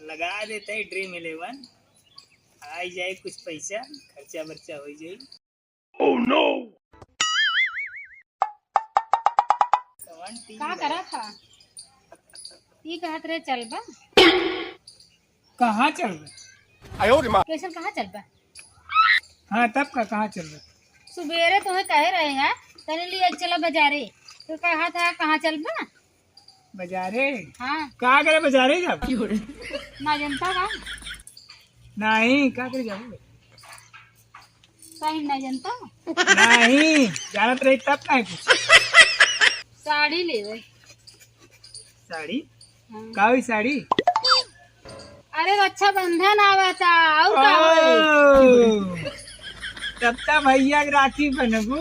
लगा देते है ड्रीम 11 आ जाए कुछ पैसा खर्चा बर्चा हो जाए। ओह नो का करा था ये कहत रहे चल बा कहाँ चल रहा? कैसे कहाँ चल बा? हाँ तब का कहाँ चल रहा? सुबेरे तुम्हें कह रहे हैं तने लिए चला बाजारे तो कहा था कहाँ चल बा? बाजारे? हाँ कहाँ करे बाजारे जब? ना जनता का नहीं कहाँ करे जाओगे? कहीं ना जनता नहीं जानत रही तब नहीं कुछ। साड़ी ले गए। साड़ी? हाँ। का हुई साड़ी? अरे रक्षाबंधन आवा था और का होई? तब तक भैया के राखी बनबू।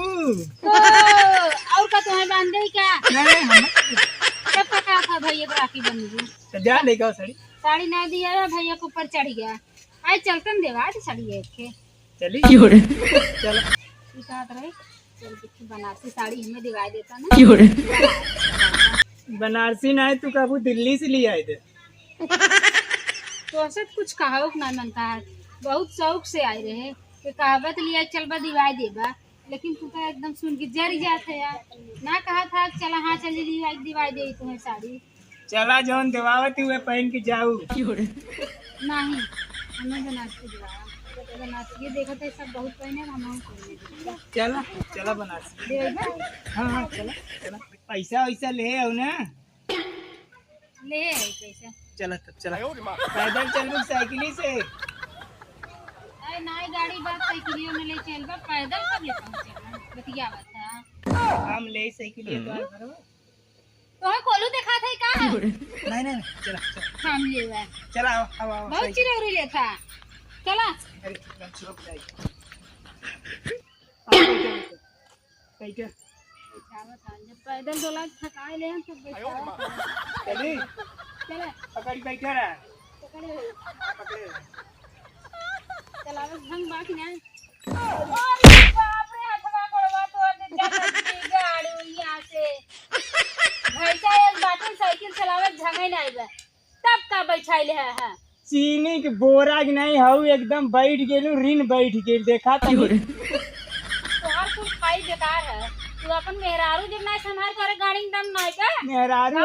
और का तुम्हें बांधे ही क्या? नहीं हम कब का कहा था भैया को राखी बंधू? तो जा लेगा साड़ी। साड़ी ना दिया है भैया के ऊपर चढ़ गया। आज चलतन देवा तो साड़ी है के चली चलो रहे चल के बनारसी साड़ी हमें दिवाई देता ना। बनारसी ना है तू काबू दिल्ली से ले आए थे। तो ऐसे कुछ कहावत ना मनता है बहुत शौक से आए रहे कि कहावत लिया चलबा दिवाई देबा लेकिन तू तो एकदम सुन के जर जाते यार ना कहा था चला हाँ चली दिवाई दे तुम्हें साड़ी। चला जौन दिवावती हुए पहन के जाऊ। नहीं हमें बनारसी दिवाया बनारसी देखा था सब बहुत पहने हम चला चला बनारसी देबा हाँ हाँ चला चला पैसा वैसा ले आओ ना ले आई पैसा। चला तब चला पैदल चल साइकिली से। अरे नाई गाड़ी बात साइकिलियों में ले चल बा पैदल कब ले पहुंचे बतिया बता हम ले साइकिलिए तो करो तो है कोलू देखा था का है नहीं नहीं चला चला हम ले हुआ चला आओ आओ बहुत चिरौरी ले था चला अरे छुप जाएगी बैठो जब पैदल डोला थकाए ले हम सब चली चले पकड़ बैठा रहा पकड़े चलावे हम बाकी ना अरे बाप रे हथवा गोड़वा तोड़ दे गाड़ी यहां से भैसा एक बाटन साइकिल चलावे झंगे नहीं बा तब का बैठाइले है चीनी के बोरा के नहीं हऊ एकदम बैठ गेलू ऋण बैठ गेल देखा तो तोहार कुल खाई बेकार है तू अपन मेहरारू जब ना संभाल करे गाड़ी में दम नहीं का मेहरारू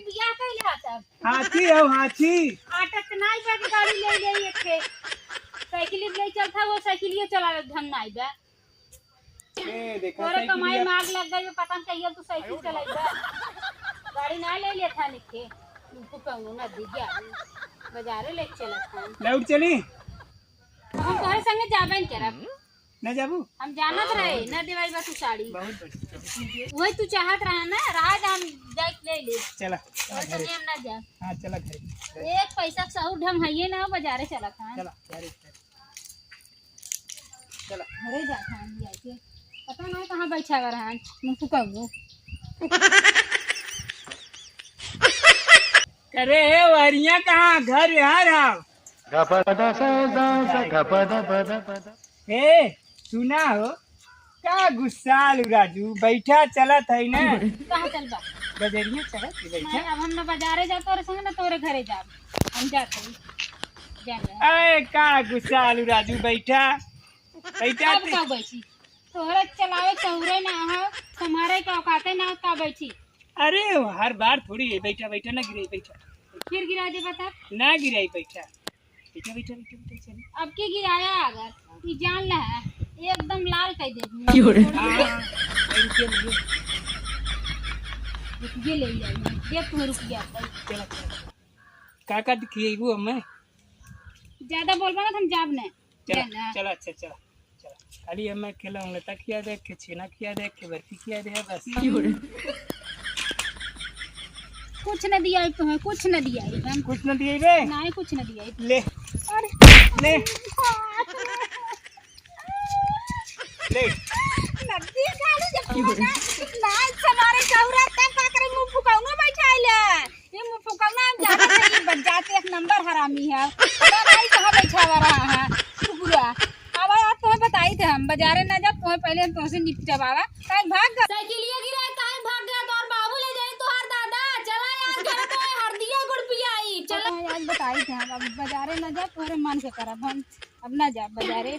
बियाह कइले हा सब हाथी हो हाथी आटत नहीं बा के गाड़ी ले गई एक के साइकिल ले चलता वो साइकिलियो चलावे ढंग नहीं बा ए देखा तोरे कमाई माग लग गई पता नहीं कहियो तू साइकिल चलाई बा गाड़ी ना ले लेथा निके तू कहू ना दी गया बाजारे ले चला था लौट चली हम तोहरे संगे जाबे न करब न जाबू हम जानत रहे न देवाई बा तू साड़ी बहुत बढ़िया वही तू चाहत रहा ना राज हम जाके ले ले चला और घरे हम ना जा हाँ चला घरे एक पैसा सहू ढंग है ना बाजारे चला था चला घरे चला घरे जा था हम जाके पता नहीं कहाँ बैठा हुआ रहा मुंह फुकाऊ अरे वरिया कहाँ घर यहाँ रहा ए सुना हो क्या गुस्सा राजू बैठा चला था ना कहाँ चल बा बजरिया चला बैठा अब हम ना बाजारे जा तोरे संग ना तोरे घरे जा हम जाते जा अरे का गुस्सा राजू बैठा बैठा अब का बैठी तोहरा चलावे चौरे ना हो तुम्हारे का औकाते ना हो का बैठी अरे हर बार थोड़ी है बैठा बैठा ना गिरे बैठा फिर गिरा दे बता ना गिराई बैठा बैठा बैठा बैठा बैठा चल अब के गिराया अगर ये जान ला है एकदम लाल कर दे ये ले जाइए ये तुम रुक गया चला काका दिखिएबू हमें ज्यादा बोलबा ना हम जाब ने चला चला अच्छा चला चला खाली हमें खिलाऊंगा तकिया देख के छेना किया देख के बर्फी किया दे बस कुछ न दिया तुम्हें कुछ न दिया हम कुछ न दिए रे नहीं कुछ न दिया ले अरे ले ले नदी गाड़ी जब ना हमारे चौरा तक पकड़े मुंह फुकाऊंगा बैठाइले ये मुंह फुकाऊंगा हम जाते हैं बच जाते एक नंबर हरामी है पता नहीं कहां बैठा हुआ रहा है बुरा अब यार तुम्हें बताई थे हम बाजारे ना जा तुम्हें पहले हम तुमसे निपटा बाबा काहे भाग गया साइकिलिया गिरा काहे भाग गया तो और बाबू ले जाए तो हर दादा चला यार घर तो हरदिया गुड़ पियाई चला बताई थे हम अब बाजारे न जा तोरे मन के करब हम अब न जा बाजारे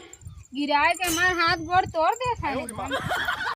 गिराए के हमार हाथ गोड़ तोड़ दे है